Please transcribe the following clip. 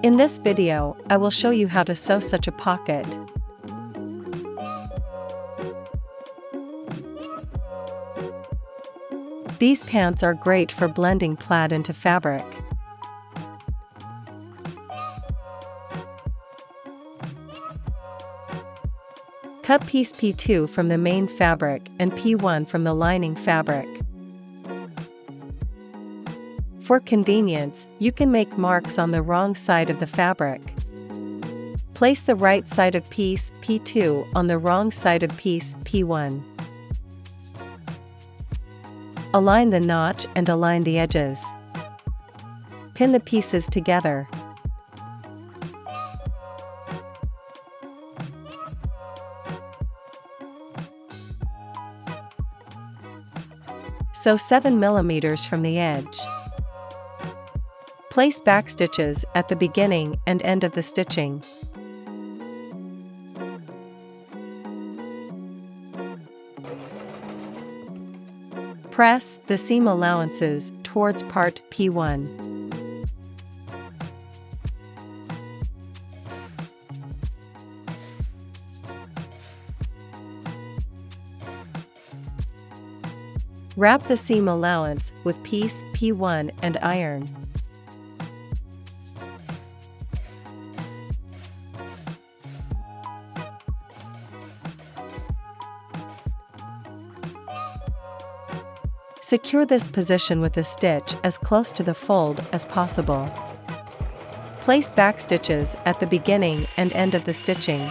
In this video, I will show you how to sew such a pocket. These pants are great for blending plaid into fabric. Cut piece P2 from the main fabric and P1 from the lining fabric. For convenience, you can make marks on the wrong side of the fabric. Place the right side of piece P2 on the wrong side of piece P1. Align the notch and align the edges. Pin the pieces together. Sew 7 mm from the edge. Place back stitches at the beginning and end of the stitching. Press the seam allowances towards part P1. Wrap the seam allowance with piece P1 and iron. Secure this position with a stitch as close to the fold as possible. Place back stitches at the beginning and end of the stitching.